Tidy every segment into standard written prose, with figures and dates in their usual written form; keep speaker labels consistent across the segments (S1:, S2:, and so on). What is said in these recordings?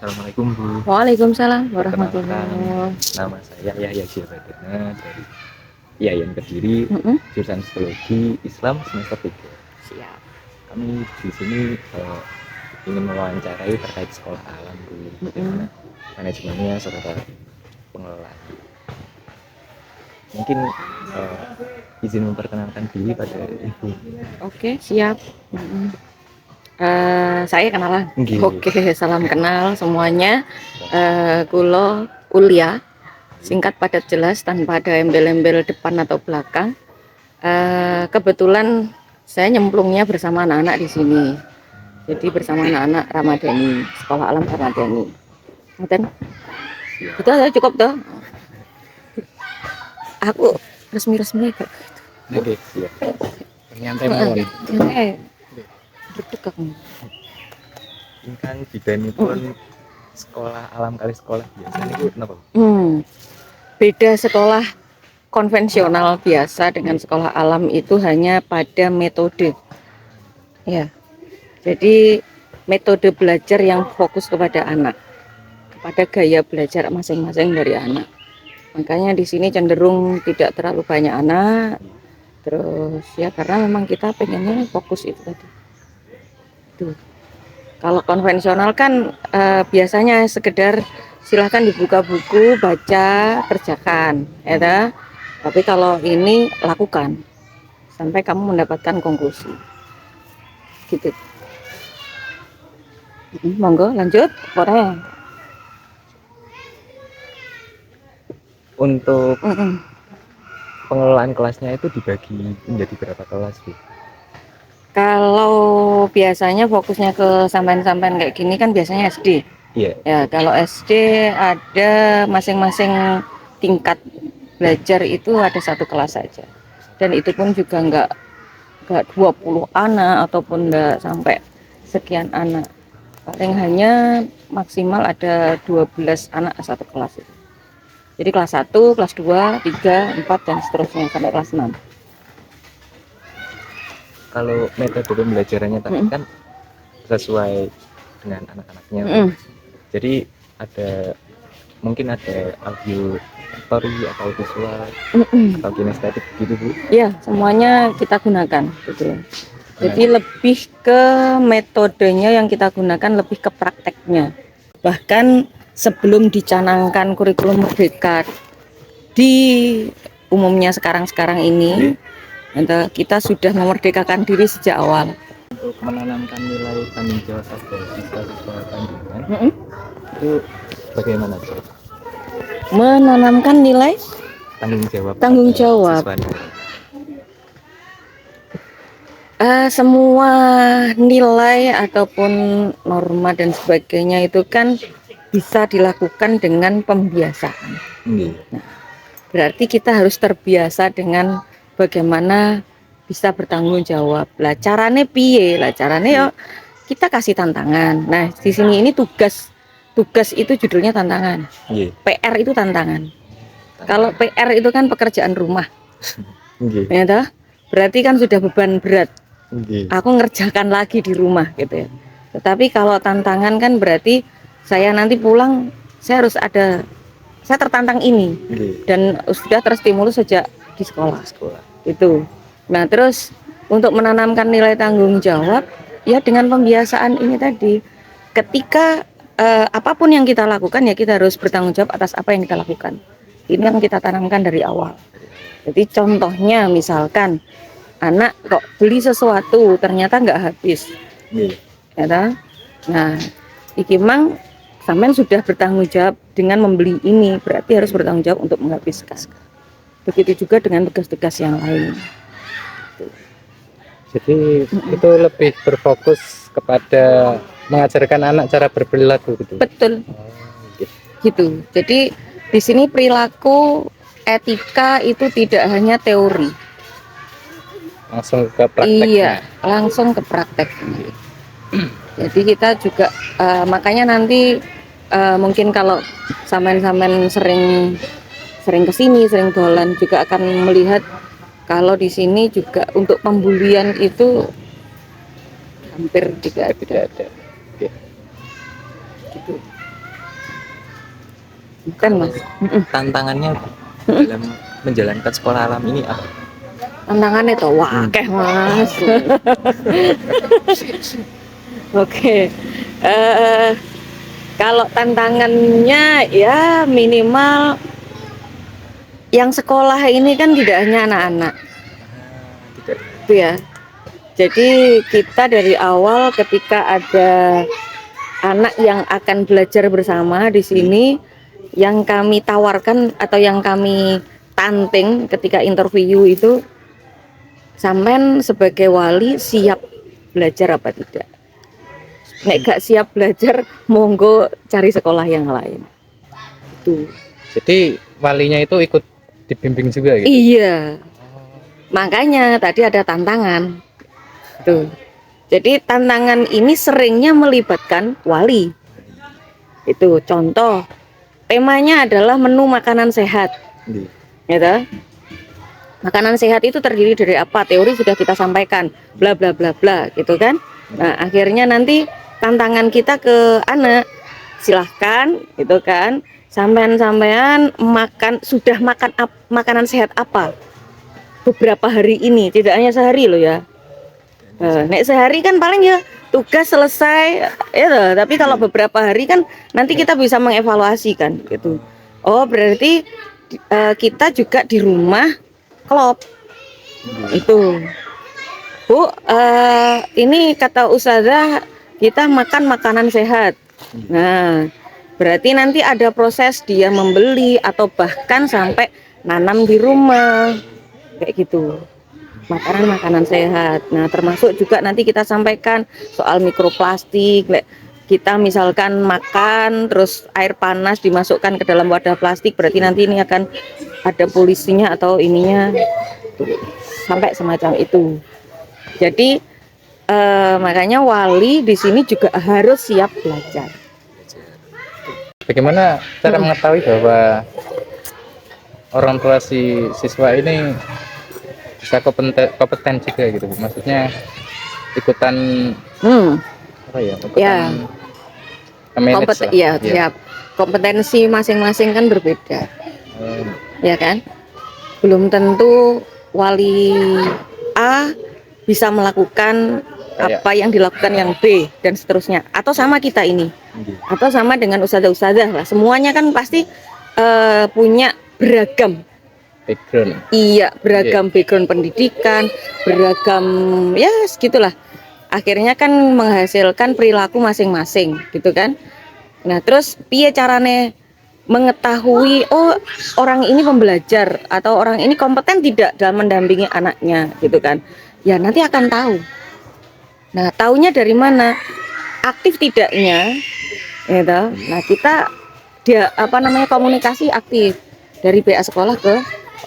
S1: Assalamualaikum Bu.
S2: Waalaikumsalam
S1: Perkenalkan,
S2: warahmatullahi.
S1: nama saya Yahya Syabadana dari IAIN Kediri,
S2: Mm-mm.
S1: jurusan Psikologi Islam semester 3.
S2: Siap.
S1: Kami di sini ingin mewawancarai terkait sekolah alam Bu. Bagaimana manajemennya serta pengelolaan. Mungkin izin memperkenalkan diri pada Ibu.
S2: Oke, siap. Mm-mm. Saya kenalan.
S1: Nggih.
S2: Oke, salam kenal semuanya. Kulo Ulia, singkat padat jelas tanpa ada embel-embel depan atau belakang. Kebetulan saya nyemplungnya bersama anak-anak di sini. Jadi bersama anak-anak Ramadhani, Sekolah Alam Ramadhani. Kemudian itu aja cukup tuh. Aku resmi-resmi kayak
S1: Oke, siap.
S3: Nyantai mawon.
S2: duduk aku.
S1: Ini kan bidanipun sekolah alam kali sekolah biasa niku napa?
S2: Beda sekolah konvensional biasa dengan sekolah alam itu hanya pada metode. Ya. Jadi metode belajar yang fokus kepada anak, kepada gaya belajar masing-masing dari anak. Makanya di sini cenderung tidak terlalu banyak anak. Terus ya karena memang kita pengennya fokus itu tadi. Tuh. Kalau konvensional kan biasanya sekedar silahkan dibuka buku, baca, kerjakan, ya dah. Tapi kalau ini lakukan sampai kamu mendapatkan konklusi. Gitu. Monggo lanjut, Korea.
S1: Untuk pengelolaan kelasnya itu dibagi menjadi berapa kelas Bu?
S2: Kalau biasanya fokusnya ke sampean-sampean kayak gini kan biasanya SD.
S1: Iya.
S2: Ya, kalau SD ada masing-masing tingkat belajar itu ada satu kelas saja. Dan itu pun juga enggak 20 anak ataupun enggak sampai sekian anak. Paling hanya maksimal ada 12 anak satu kelas itu. Jadi kelas 1, kelas 2, 3, 4 dan seterusnya sampai kelas 6.
S1: Kalau metode pembelajarannya tadi kan sesuai dengan anak-anaknya. Jadi mungkin ada auditory atau visual atau kinestetik gitu Bu.
S2: Iya, semuanya kita gunakan gitu. Jadi lebih ke metodenya yang kita gunakan, lebih ke prakteknya. Bahkan sebelum dicanangkan kurikulum merdeka di umumnya sekarang ini, kita sudah memerdekakan diri sejak awal.
S1: Untuk menanamkan nilai tanggung jawab pada siswa-siswa kandungan itu bagaimana Bu?
S2: Menanamkan nilai tanggung jawab. Semua nilai ataupun norma dan sebagainya itu kan bisa dilakukan dengan pembiasaan. Nah, berarti kita harus terbiasa dengan bagaimana bisa bertanggung jawab. Lah carane piye? Lah carane yo kita kasih tantangan. Nah, di sini ini tugas itu judulnya tantangan. PR itu tantangan. Kalau PR itu kan pekerjaan rumah. Ya toh? Berarti kan sudah beban berat. Aku ngerjakan lagi di rumah gitu ya. Tetapi kalau tantangan kan berarti saya nanti pulang saya tertantang ini dan sudah terstimulus sejak di sekolah. Itu. Nah, terus untuk menanamkan nilai tanggung jawab ya dengan pembiasaan ini tadi. Ketika apapun yang kita lakukan ya kita harus bertanggung jawab atas apa yang kita lakukan. Ini yang kita tanamkan dari awal. Jadi contohnya misalkan anak kok beli sesuatu ternyata nggak habis, ya kan? Nah, iki mang sampean sudah bertanggung jawab dengan membeli ini, berarti harus bertanggung jawab untuk menghabiskan. Begitu juga dengan tugas-tugas yang lain.
S3: Jadi itu lebih berfokus kepada mengajarkan anak cara berperilaku gitu.
S2: Betul. Gitu. Jadi di sini perilaku etika itu tidak hanya teori.
S3: Langsung ke prakteknya.
S2: Iya, langsung ke prakteknya. Jadi kita juga makanya nanti mungkin kalau sampean sering kesini, sering dolan juga akan melihat kalau di sini juga untuk pembulian itu hampir tidak ada. Gitu. Bukan mas.
S1: Tantangannya dalam menjalankan sekolah alam ini apa?
S2: Tantangannya tuh wah keh mas. Oke. Kalau tantangannya ya minimal yang sekolah ini kan tidak hanya anak-anak,
S1: Tidak.
S2: itu ya. Jadi kita dari awal ketika ada anak yang akan belajar bersama di sini, yang kami tawarkan atau yang kami tanteng ketika interview itu, sampean sebagai wali siap belajar apa tidak? Nek gak siap belajar, monggo cari sekolah yang lain. Tuh.
S3: Jadi walinya itu ikut dibimbing juga gitu.
S2: Iya. Makanya tadi ada tantangan. Tuh. Jadi tantangan ini seringnya melibatkan wali. Itu contoh. Temanya adalah menu makanan sehat. Gitu. Makanan sehat itu terdiri dari apa? Teori sudah kita sampaikan, bla bla bla bla, gitu kan? Nah, akhirnya nanti tantangan kita ke anak, silahkan, gitu kan? Sampean-sampean sudah makan makanan sehat apa? Beberapa hari ini, tidak hanya sehari loh ya. Nek sehari kan paling ya tugas selesai, ya toh. Tapi kalau beberapa hari kan nanti kita bisa mengevaluasi kan, gitu. Oh berarti kita juga di rumah klop itu. Bu, ini kata ustazah kita makan makanan sehat. Nah, berarti nanti ada proses dia membeli atau bahkan sampai nanam di rumah kayak gitu. Makanan sehat. Nah, termasuk juga nanti kita sampaikan soal mikroplastik. Kita misalkan makan terus air panas dimasukkan ke dalam wadah plastik, berarti nanti ini akan ada polisinya atau ininya sampai semacam itu. Jadi makanya wali di sini juga harus siap belajar.
S3: Bagaimana cara mengetahui bahwa orang tua si siswa ini bisa kompeten juga gitu? Maksudnya ikutan apa ya? Ikutan
S2: Iya, siap. Kompetensi masing-masing kan berbeda. Ya kan? Belum tentu wali A bisa melakukan apa yang dilakukan yang B dan seterusnya, atau sama kita ini, atau sama dengan ustazah-ustazah lah. Semuanya kan pasti punya beragam
S3: background.
S2: Iya, beragam background pendidikan, beragam ya segitulah. Akhirnya kan menghasilkan perilaku masing-masing, gitu kan. Nah, terus piye carane mengetahui oh orang ini pembelajar atau orang ini kompeten tidak dalam mendampingi anaknya, gitu kan. Ya nanti akan tahu. Nah, taunya dari mana? Aktif tidaknya, gitu. Nah, kita komunikasi aktif dari PA sekolah ke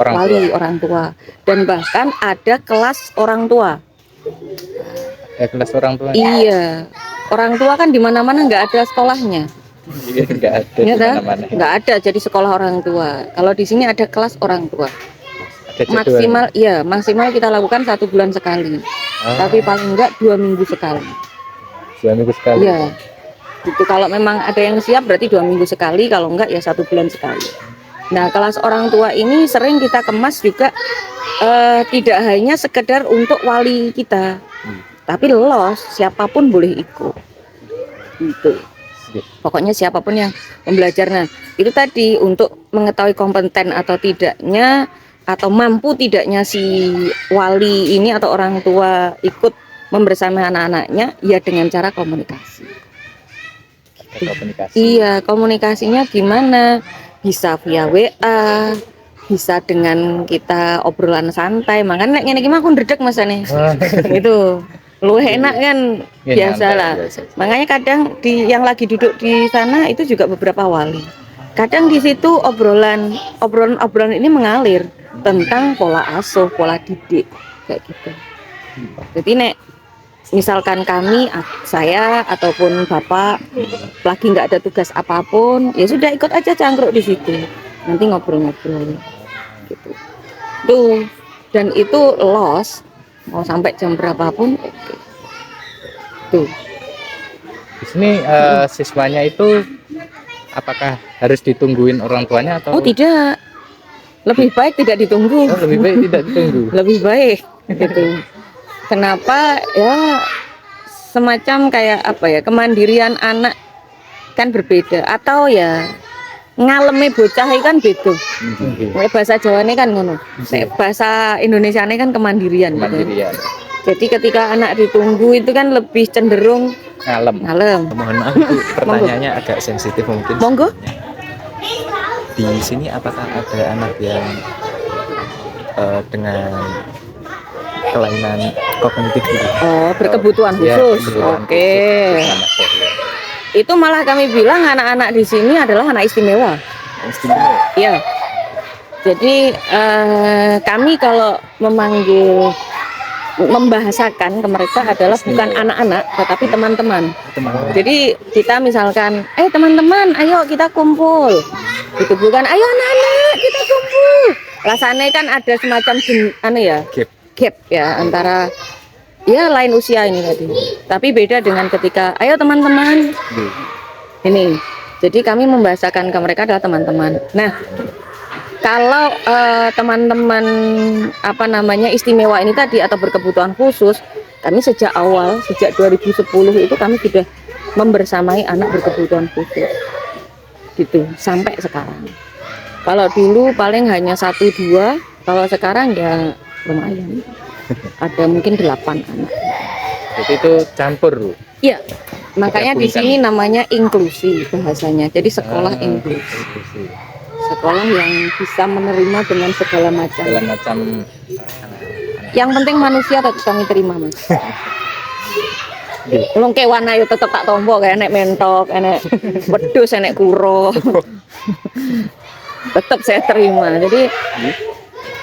S2: orang tua, dan bahkan ada kelas orang tua.
S3: Kelas orang tua.
S2: Iya, orang tua kan di mana-mana nggak ada sekolahnya.
S3: Iya, nggak ada
S2: Ya,
S3: di mana-mana.
S2: nggak ada jadi sekolah orang tua. Kalau di sini ada kelas orang tua.
S3: Maksimal,
S2: maksimal kita lakukan 1 bulan sekali. Tapi paling enggak 2 minggu sekali.
S3: 2 minggu sekali.
S2: Iya. Itu kalau memang ada yang siap berarti 2 minggu sekali. Kalau enggak ya 1 bulan sekali. Nah, kelas orang tua ini sering kita kemas juga tidak hanya sekedar untuk wali kita, tapi los siapapun boleh ikut. Gitu. Pokoknya siapapun yang membelajar. Nah, itu tadi untuk mengetahui kompeten atau tidaknya atau mampu tidaknya si wali ini atau orang tua ikut membersamai anak-anaknya ya dengan cara komunikasi. Iya, komunikasinya gimana? Bisa via WA, bisa dengan kita obrolan santai. Makanya ngene iki mah aku ndredeg Mas ane. Itu lu enak kan, biasalah. Makanya kadang yang lagi duduk di sana itu juga beberapa wali. Kadang di situ obrolan ini mengalir tentang pola asuh, pola didik kayak gitu. Jadi nek misalkan saya ataupun bapak lagi nggak ada tugas apapun, ya sudah ikut aja cangkruk di situ. Nanti ngobrol-ngobrol gitu. Tuh, dan itu los mau sampai jam berapapun oke. Tuh.
S3: Di sini siswanya itu apakah harus ditungguin orang tuanya atau
S2: Oh tidak, lebih baik tidak ditunggu.
S3: Oh, lebih baik tidak ditunggu.
S2: Lebih baik gitu. Kenapa ya, semacam kayak apa ya, kemandirian anak kan berbeda, atau ya ngaleme bocah iki kan beda. Nek bahasa Jawane kan ngono. Nek bahasa Indonesiane kan kemandirian. Gitu.
S3: Mandirian.
S2: Jadi ketika anak ditunggu itu kan lebih cenderung ngalem.
S1: Mohon maaf itu pertanyaannya agak sensitif mungkin.
S2: Monggo.
S1: Di sini apakah ada anak yang dengan kelainan kognitif gitu?
S2: Oh, berkebutuhan
S3: Ya,
S2: khusus.
S3: kebutuhan
S2: Oke.
S3: khusus, anak saya.
S2: Itu malah kami bilang anak-anak di sini adalah anak istimewa.
S1: Istimewa.
S2: Iya. Jadi kami kalau membahasakan ke mereka adalah bukan anak-anak tetapi teman-teman. Jadi kita misalkan, teman-teman, ayo kita kumpul. Itu bukan ayo anak-anak kita kumpul. Rasanya kan ada semacam gap ya antara ya lain usia ini tadi. Tapi beda dengan ketika ayo teman-teman. Ini. Jadi kami membahasakan ke mereka adalah teman-teman. Nah, kalau teman-teman istimewa ini tadi atau berkebutuhan khusus, kami sejak awal, sejak 2010 itu kami sudah membersamai anak berkebutuhan khusus gitu sampai sekarang. Kalau dulu paling hanya 1-2, kalau sekarang ya lumayan, ada mungkin 8 anak.
S3: Jadi itu campur, Bu.
S2: Iya, makanya di sini namanya inklusi bahasanya. Jadi sekolah inklusi. Sekolah yang bisa menerima dengan segala macam.
S3: Segala macam.
S2: Yang penting manusia tetap kami terima, Mas. Belum kewan ayo tetep tak tombo kayak enek mentok, enek wedhus, enek kuro. Tetap saya terima. Jadi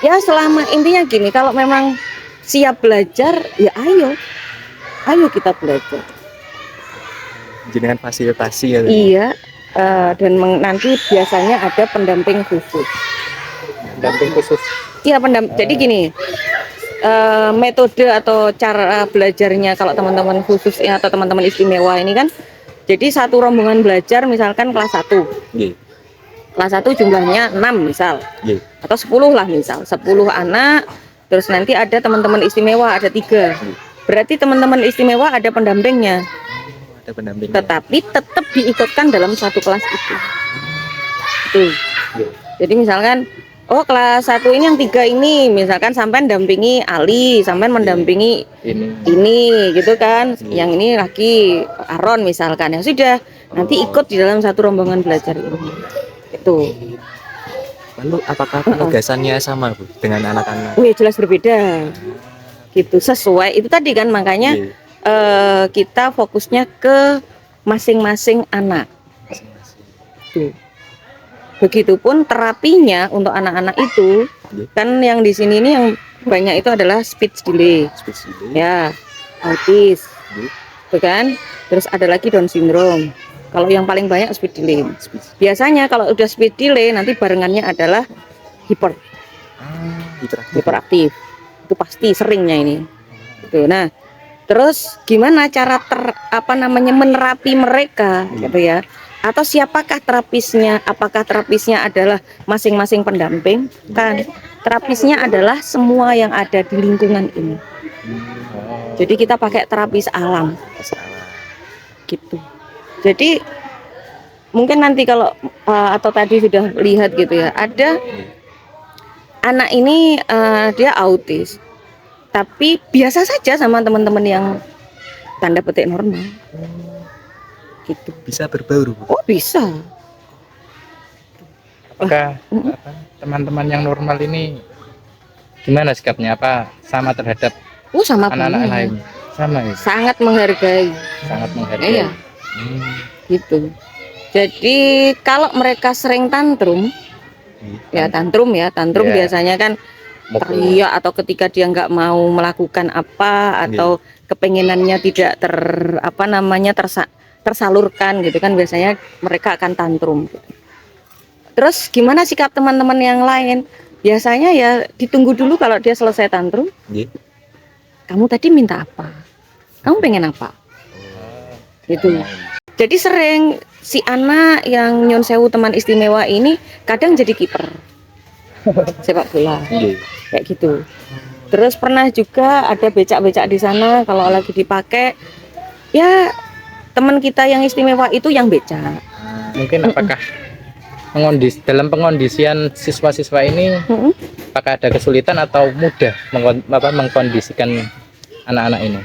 S2: ya selama intinya gini, kalau memang siap belajar ya ayo kita belajar.
S1: Dengan fasilitasi ya.
S2: Iya. Dan nanti biasanya ada pendamping khusus.
S3: Pendamping khusus.
S2: Iya, jadi gini, metode atau cara belajarnya kalau teman-teman khusus atau teman-teman istimewa ini kan, jadi satu rombongan belajar misalkan kelas 1. Kelas 1 jumlahnya 6 misal, atau 10 lah misal, 10 anak, terus nanti ada teman-teman istimewa ada 3. Berarti teman-teman istimewa ada pendampingnya. Tetapi tetap diikutkan dalam satu kelas itu. Jadi misalkan, kelas 1 ini yang 3 ini, misalkan sampai mendampingi Ali, sampai mendampingi ini gitu kan. Yang ini lagi Aron misalkan, ya sudah, nanti ikut di dalam satu rombongan belajar ini. Itu.
S1: Lalu apakah penugasannya sama, Bu, dengan anak-anak?
S2: Jelas berbeda. Gitu, sesuai itu tadi kan, makanya kita fokusnya ke masing-masing anak. Tuh. Begitupun terapinya untuk anak-anak itu kan yang di sini ini yang banyak itu adalah speech delay. Ya, autis. Tuh kan? Terus ada lagi Down syndrome. Kalau yang paling banyak speech delay. Biasanya kalau udah speech delay nanti barengannya adalah hiperaktif. Itu pasti seringnya ini. Gitu. Nah, terus gimana cara menerapi mereka gitu ya? Atau siapakah terapisnya? Apakah terapisnya adalah masing-masing pendamping? Kan terapisnya adalah semua yang ada di lingkungan ini. Jadi kita pakai terapis alam. Gitu. Jadi mungkin nanti kalau atau tadi sudah lihat gitu ya, ada anak ini dia autis. Tapi biasa saja sama teman-teman yang tanda petik normal. Gitu.
S1: Bisa berbaur, Bu?
S2: Oh, bisa.
S3: Apakah teman-teman yang normal ini gimana sikapnya? Apa sama terhadap
S2: sama
S3: anak-anak lain? Sama ya?
S2: Sangat menghargai.
S3: Sangat menghargai.
S2: Iya. Gitu. Jadi kalau mereka sering tantrum, tantrum biasanya kan teriak atau ketika dia nggak mau melakukan apa atau kepengenannya tidak tersalurkan gitu kan, biasanya mereka akan tantrum. Terus gimana sikap teman-teman yang lain? Biasanya ya ditunggu dulu kalau dia selesai tantrum. Kamu tadi minta apa? Kamu pengen apa? Gitu. Jadi sering si anak yang nyun sewu teman istimewa ini kadang jadi kiper sepak bola
S1: Nggih.
S2: kayak gitu. Terus pernah juga ada becak-becak di sana kalau lagi dipakai ya teman kita yang istimewa itu yang becak.
S3: Mungkin apakah dalam pengondisian siswa-siswa ini
S2: Mm-mm.
S3: apakah ada kesulitan atau mudah mengkondisikan anak-anak ini?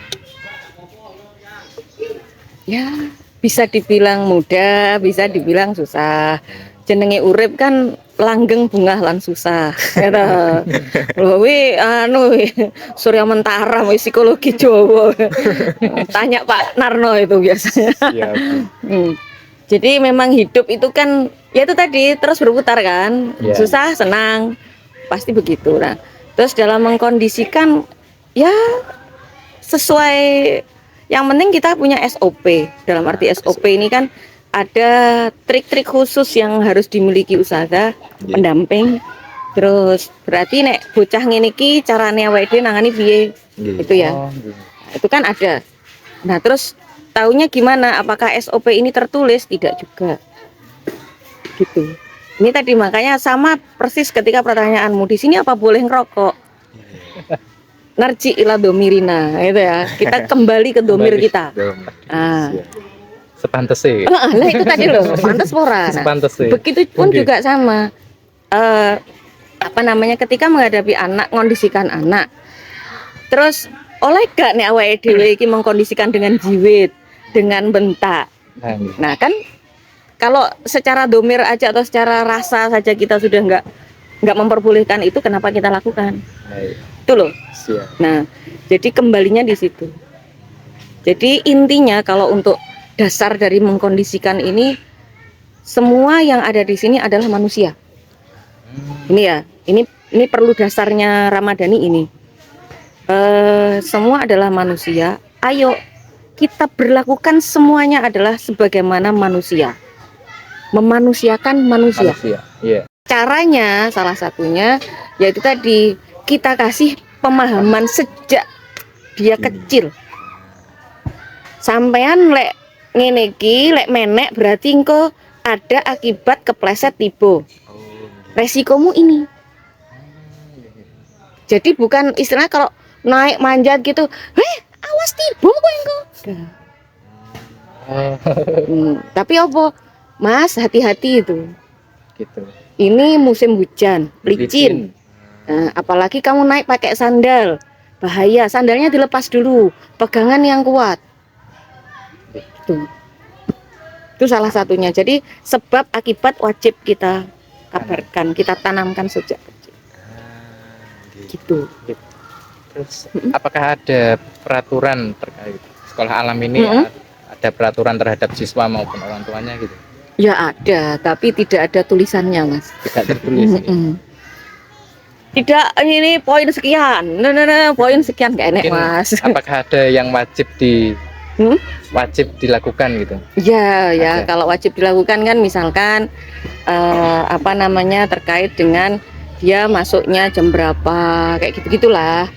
S2: Ya bisa dibilang mudah, bisa dibilang susah. Jenenge urip kan langgeng bunga lan susah. Gitu. Loh wi anu Surya Mentara wi psikologi Jawa. Tanya Pak Narno itu biasanya.
S1: Siap.
S2: Hmm. Jadi memang hidup itu kan ya itu tadi terus berputar kan.
S3: Ya.
S2: Susah, senang. Pasti begitu. Nah, terus dalam mengkondisikan ya sesuai yang penting kita punya SOP. Dalam arti SOP ini kan ada trik-trik khusus yang harus dimiliki usaha pendamping. Terus berarti nek bocah ngene iki carane awake dhewe nangani piye?
S1: Nggih.
S2: Itu ya.
S3: Oh, nggih.
S2: Itu kan ada. Nah, terus taunya gimana? Apakah SOP ini tertulis? Tidak juga. Gitu. Ini tadi makanya sama persis ketika pertanyaanmu di sini apa boleh ngerokok? Narji ila domirina, gitu ya. Kita kembali ke domir kita. Ah.
S3: Sepantesnya.
S2: Nah itu tadi loh, pantas ora. Nah,
S3: Sepantesnya.
S2: begitu pun
S3: Oke.
S2: juga sama. Apa namanya ketika menghadapi anak, kondisikan anak. Terus oleh gak nih awake dhewe iki mengkondisikan dengan jiwit, dengan bentak.
S3: Nah, nggih.
S2: Nah kan kalau secara domir aja atau secara rasa saja kita sudah nggak memperbolehkan itu, kenapa kita lakukan?
S3: Baik.
S2: Itu loh.
S1: Siap.
S2: Nah, jadi kembalinya di situ. Jadi intinya kalau untuk dasar dari mengkondisikan ini, semua yang ada di sini adalah manusia. Ini ya, ini perlu dasarnya Ramadhani ini. Semua adalah manusia. Ayo kita berlakukan semuanya adalah sebagaimana manusia. Memanusiakan manusia.
S3: Manusia. Iya.
S2: Caranya salah satunya yaitu tadi kita kasih pemahaman sejak dia kecil. Sampean lek ngene iki lek menek berarti engko ada akibat kepleset tiba. Resikomu ini. Jadi bukan istilah kalau naik manjat gitu, awas tiba kok engko. Tapi apa? Mas, hati-hati itu.
S3: Gitu.
S2: Ini musim hujan, licin. Nah, apalagi kamu naik pakai sandal, bahaya. Sandalnya dilepas dulu, pegangan yang kuat. Itu salah satunya. Jadi sebab akibat wajib kita kabarkan, kita tanamkan sejak kecil. Gitu.
S3: Terus apakah ada peraturan terkait sekolah alam ini? Ada peraturan terhadap siswa maupun orang tuanya gitu?
S2: Ya ada, tapi tidak ada tulisannya, Mas.
S3: Tidak tertulis.
S2: Tidak ini poin sekian, poin sekian gak enak,
S3: Mungkin
S2: Mas.
S3: apakah ada yang wajib dilakukan gitu?
S2: Ya,
S3: Ada.
S2: kalau wajib dilakukan kan misalkan apa namanya terkait dengan dia masuknya jam berapa, kayak gitu-gitulah.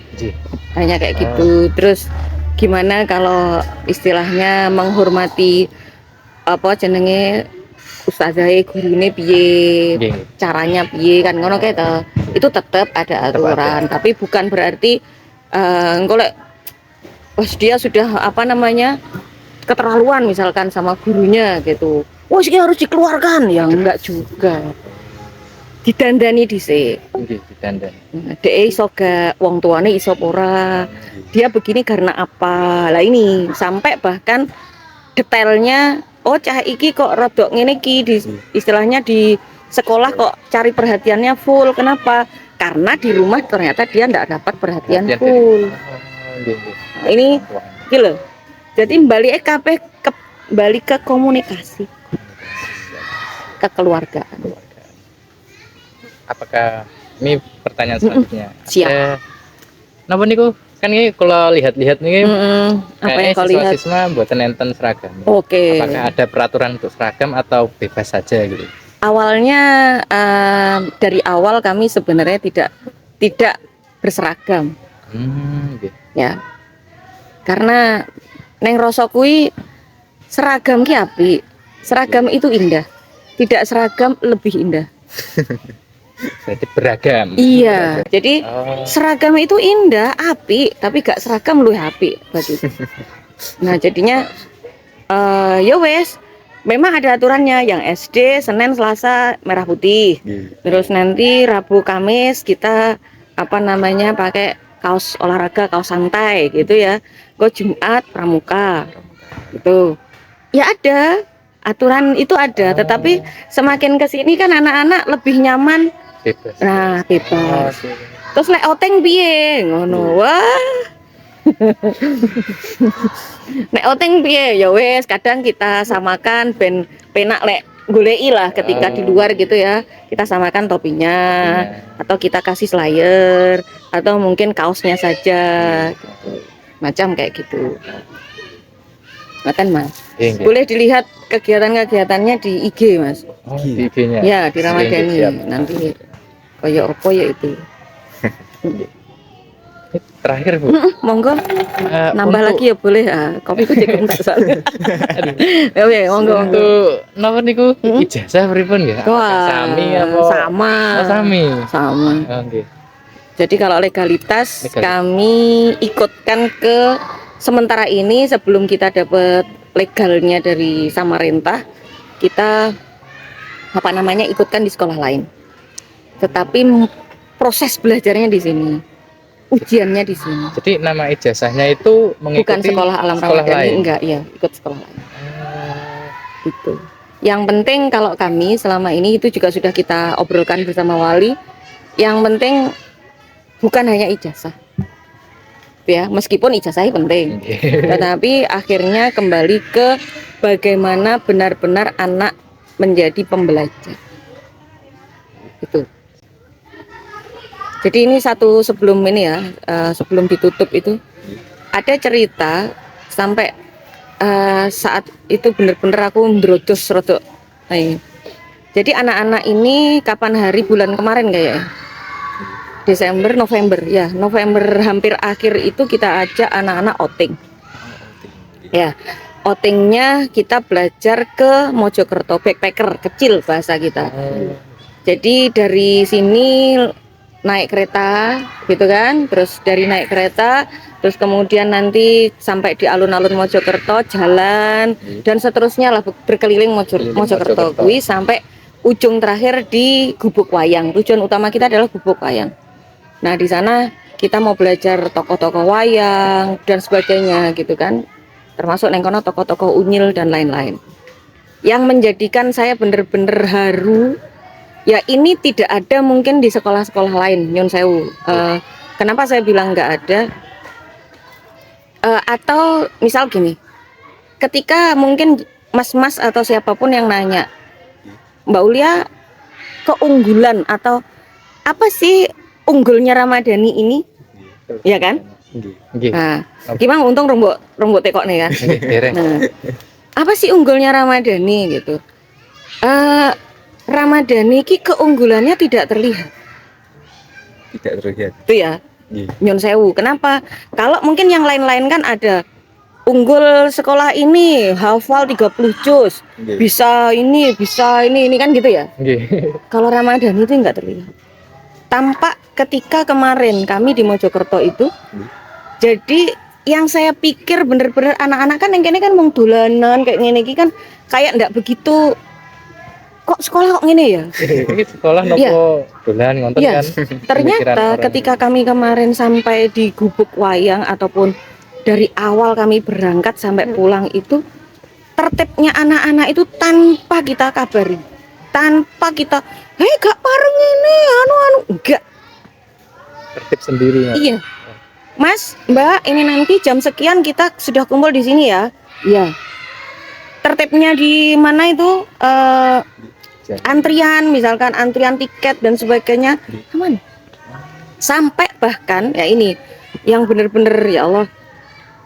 S2: Hanya kayak gitu. Terus gimana kalau istilahnya menghormati apa jenenge ustazahe gurune piye,
S3: Nggih.
S2: caranya piye kan ngono kae to. Itu tetap ada aturan, tapi bukan berarti engko lek wes dia sudah apa namanya keterlaluan misalkan sama gurunya gitu. Wah, ini harus dikeluarkan ya enggak juga. Didandani dhisik.
S3: Nggih, didandan.
S2: Dek iso gak wong tuane iso apa ora. Dia begini karena apa? Lah ini sampai bahkan detailnya oh cah iki kok rodok ngene iki istilahnya di sekolah kok cari perhatiannya full. Kenapa? Karena di rumah ternyata dia enggak dapat perhatian full. Nah, ini iki lho. Jadi balik kembali ke komunikasi. Kekeluargaan.
S3: Apakah ini pertanyaan selanjutnya?
S2: Siap.
S3: Napa niku? Kan ini kalau lihat-lihat nih
S2: Apa yang kau lihat?
S3: siswa buatan enten seragam.
S2: Oke.
S3: Apakah ada peraturan untuk seragam atau bebas saja gitu?
S2: Awalnya dari awal kami sebenarnya tidak berseragam.
S3: Gitu.
S2: Ya. Karena neng rasa kuwi seragam ki apik. Seragam itu indah. Tidak seragam lebih indah.
S3: Berarti beragam.
S2: Iya. Jadi
S3: Oh,
S2: seragam itu indah, apik, tapi gak seragam luwih apik bagi. Nah, jadinya ya wes, memang ada aturannya. Yang SD Senin Selasa merah putih. Terus nanti Rabu Kamis kita pakai kaos olahraga, kaos santai gitu ya. Kok Jumat pramuka. Gitu. Ya ada, aturan itu ada, tetapi semakin ke sini kan anak-anak lebih nyaman.
S3: bebas.
S2: Nah,
S3: Oh,
S2: bebas.
S3: oke.
S2: Terus lek oteng piye? Ngono. Wah. Nek oteng piye? Ya wes, kadang kita samakan ben penak lek goleki lah ketika di luar gitu ya. Kita samakan topinya atau kita kasih slayer atau mungkin kaosnya saja gitu. Macam kayak gitu. Makan Mas.
S3: Iya, iya.
S2: Boleh dilihat kegiatan-kegiatannya di IG Mas.
S3: Oh, di IG-nya.
S2: Ya, di Ramadhani.
S3: Siap.
S2: Nanti kayak apa ya itu.
S3: Terakhir Bu,
S2: Monggo nambah
S3: untuk-
S2: lagi ya boleh. Kopi ku cukup tak soalnya. Ya weh, monggo.
S3: Untuk nomor niku ijazah pripun ya? Apakah
S2: Wah,
S3: sami apa?
S2: sama.
S3: Oh, sami.
S2: Sama.
S3: Oh, nggih.
S2: Jadi kalau legalitas
S3: Legalitas.
S2: kami ikutkan ke sementara ini sebelum kita dapat legalnya dari Samarintah, kita ikutkan di sekolah lain. Tetapi proses belajarnya di sini, ujiannya di sini.
S3: Jadi nama ijazahnya itu mengikuti
S2: Bukan sekolah alam
S3: sekolah
S2: Ramadhani,
S3: lain.
S2: enggak ya, ikut sekolah lain.
S3: Oh,
S2: Gitu. Yang penting kalau kami selama ini itu juga sudah kita obrolkan bersama wali. Yang penting bukan hanya ijazah, ya meskipun ijazahnya penting,
S3: nggih.
S2: tetapi akhirnya kembali ke bagaimana benar-benar anak menjadi pembelajar. Itu. Jadi ini satu sebelum ini ya, sebelum ditutup itu ada cerita sampai saat itu benar-benar aku ndrodos rodok. Nah, jadi anak-anak ini kapan hari bulan kemarin kayaknya Desember, November ya, November hampir akhir itu kita ajak anak-anak outing. Ya, outingnya kita belajar ke Mojokerto, backpacker kecil bahasa kita. Jadi dari sini naik kereta gitu kan, terus dari naik kereta terus kemudian nanti sampai di alun-alun Mojokerto jalan dan seterusnya lah berkeliling Mojokerto kuwi sampai ujung terakhir di Gubuk Wayang. Tujuan utama kita adalah Gubuk Wayang. Nah, di sana kita mau belajar tokoh-tokoh wayang dan sebagainya gitu kan. Termasuk neng kono tokoh-tokoh unyil dan lain-lain. Yang menjadikan saya bener-bener haru, ya ini tidak ada mungkin di sekolah-sekolah lain, nyun sewu. Kenapa saya bilang nggak ada? Atau misal gini, ketika mungkin mas-mas atau siapapun yang nanya, Mbak Ulia keunggulan atau apa sih unggulnya Ramadhani ini, ya kan?
S3: Nggih.
S2: Nah, gimana untung rombok tekok nih kan?
S3: Nggih, dereng.
S2: Nah, apa sih unggulnya Ramadhani gitu? Ramadhani ki keunggulannya tidak terlihat.
S1: Tidak terlihat.
S2: Itu ya,
S1: Nggih.
S2: nyun sewu. Kenapa? Kalau mungkin yang lain-lain kan ada unggul sekolah ini hafal 30 juz,
S1: Nggih.
S2: bisa ini kan gitu ya.
S3: Nggih.
S2: Kalau Ramadhani itu enggak terlihat. Tampak ketika kemarin kami di Mojokerto itu. Jadi yang saya pikir bener-bener anak-anak kan yang kene kan mau dolanan kayak ngene iki kan kayak enggak begitu. Kok sekolah kok ngene ya?
S3: Ini sekolah nopo dolan ngonten
S2: Iya.
S3: kan.
S2: Ternyata
S3: Pemikiran orang.
S2: ketika kami kemarin sampai di Gubuk Wayang ataupun dari awal kami berangkat sampai pulang itu tertibnya anak-anak itu tanpa kita kabari, tanpa kita, hei gak pareng ini, anu enggak.
S3: tertib sendiri ya.
S2: Iya, Mas, Mbak, ini nanti jam sekian kita sudah kumpul di sini ya. Iya. Tertibnya di mana itu? Antrian, misalkan antrian tiket dan sebagainya, aman. Sampai bahkan ya ini yang benar-benar ya Allah.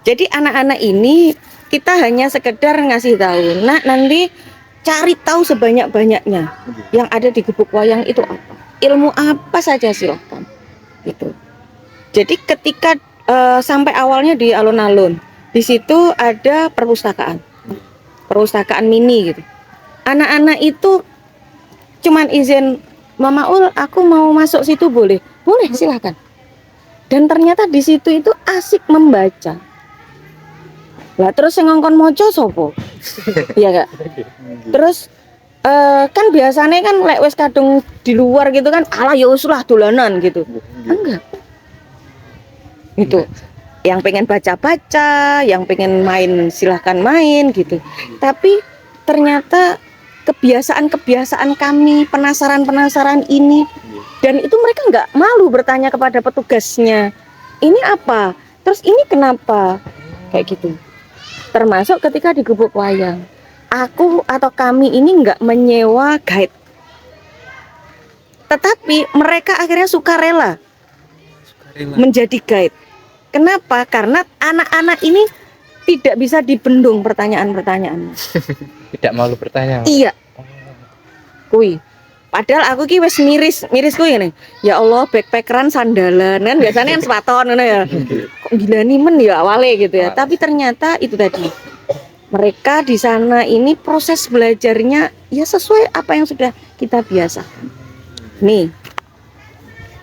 S2: Jadi anak-anak ini kita hanya sekedar ngasih tahu. Nah, nanti cari tahu sebanyak-banyaknya yang ada di Gubuk Wayang itu apa. Ilmu apa saja silahkan. Gitu. Jadi ketika sampai awalnya di alun-alun, di situ ada perpustakaan mini gitu. anak-anak itu cuman izin, Mama Ul, aku mau masuk situ boleh? Boleh, silakan. Dan ternyata di situ itu asik membaca. Lah terus yang ngongkon moco sopo? Iya Kak. Terus kan biasanya kan lek wis kadung di luar gitu kan, ala ya wis lah dolanan gitu. Enggak. Itu yang pengen baca-baca, yang pengen main silahkan main gitu. Tapi ternyata kebiasaan-kebiasaan kami, penasaran-penasaran ini, dan itu mereka nggak malu bertanya kepada petugasnya, ini apa? Terus ini kenapa? Kayak gitu. Termasuk ketika di Gubuk Wayang, aku atau kami ini nggak menyewa guide, tetapi mereka akhirnya sukarela menjadi guide. Kenapa? Karena anak-anak ini tidak bisa dibendung pertanyaan-pertanyaan.
S3: Tidak malu bertanya.
S2: Iya. Kui. Padahal aku ki wis miris kuwi ngene. Ya Allah, backpackeran sandalan kan biasanya kan sepaton ngono ya. Kok gila nimen ya awale gitu ya. Tapi ternyata itu tadi. Mereka di sana ini proses belajarnya ya sesuai apa yang sudah kita biasakan. Nih.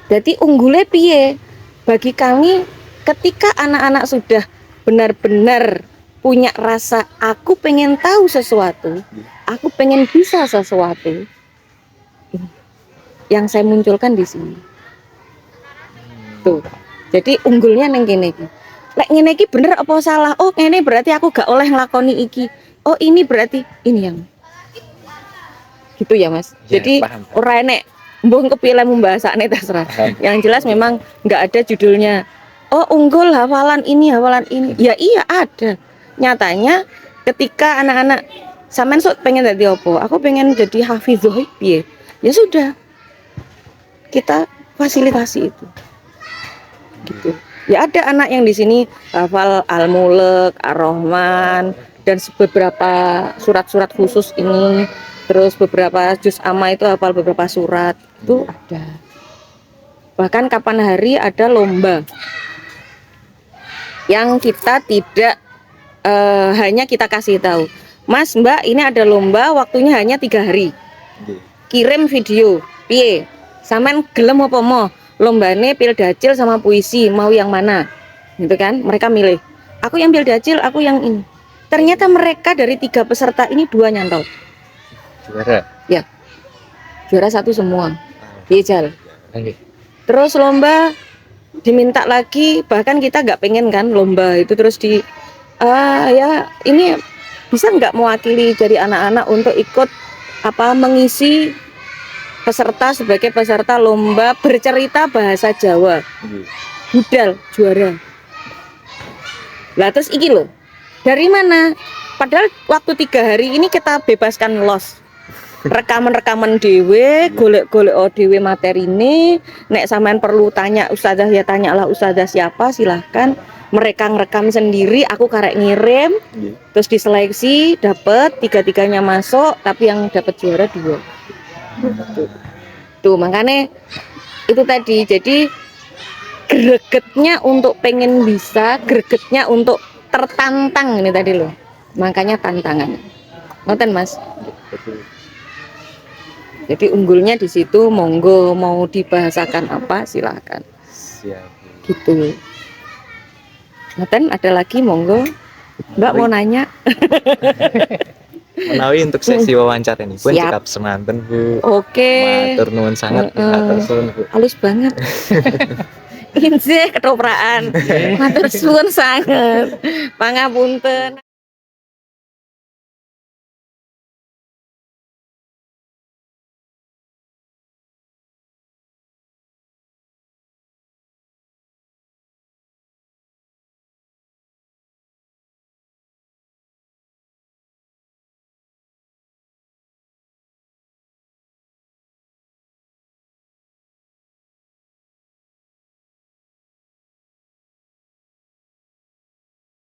S2: Jadi unggulnya piye? Bagi kami ketika anak-anak sudah benar-benar punya rasa aku pengen tahu sesuatu, aku pengen bisa sesuatu, yang saya munculkan di sini. Tuh. Jadi unggulnya neng kene iki. Lek ngene iki bener apa salah? Oh, ngene berarti aku gak oleh nglakoni iki. Oh, ini berarti ini yang. Gitu ya, Mas.
S3: Ya,
S2: Jadi
S3: paham.
S2: ora enek mbuh kepilih membahasane terserah. Yang jelas memang nggak ada judulnya. Oh, unggul hafalan ini, hafalan ini. Ya iya ada. Nyatanya ketika anak-anak sampean sok pengen jadi apa? Aku pengen jadi hafizah piye? Ya sudah. Kita fasilitasi itu. Gitu. Ya ada anak yang di sini hafal Al-Mulk, Ar-Rahman dan beberapa surat-surat khusus ini. Terus beberapa juz amma itu hafal beberapa surat. Itu ada. Bahkan kapan hari ada lomba yang kita tidak hanya kita kasih tahu, Mas Mbak ini ada lomba waktunya hanya 3 hari, kirim video piye sampean gelem apa mau lombane pildacil sama puisi mau yang mana gitu kan. Mereka milih, aku yang pildacil, aku yang ini. Ternyata mereka dari 3 peserta ini 2 nyantol
S3: Juara.
S2: ya, juara 1 semua Bijal.
S3: Oke.
S2: Terus lomba diminta lagi, bahkan kita nggak pengen kan lomba itu terus di ya ini bisa nggak mewakili dari anak-anak untuk ikut mengisi peserta sebagai peserta lomba bercerita bahasa Jawa. Budal juara. Lah terus iki loh, dari mana? Padahal waktu 3 hari ini kita bebaskan los. Rekaman-rekaman dhewe, golek-golek dhewe materine. Nek sampean perlu tanya ustazah ya tanyalah ustazah siapa, silahkan. Mereka ngerekam sendiri, aku karek ngirim. Terus diseleksi, dapet 3-3-nya masuk, tapi yang dapat juara 2. Tuh makanya itu tadi. Jadi gregetnya untuk pengen bisa, gregetnya untuk tertantang ini tadi loh. Makanya tantangan. Ngoten Mas. Jadi unggulnya di situ, monggo mau dibahasakan apa silahkan.
S3: Siap.
S2: Gitu. Ngoten ada lagi monggo. Mbak mau nanya.
S1: Menawi untuk sesi wawancara ini pun
S2: Siap.
S1: cekap semanten Bu.
S2: Oke.
S1: Matur nuwun sangat matur suwun Bu.
S2: Halus banget. Inse ketopraan. Matur suwun sangat. Pangapunten.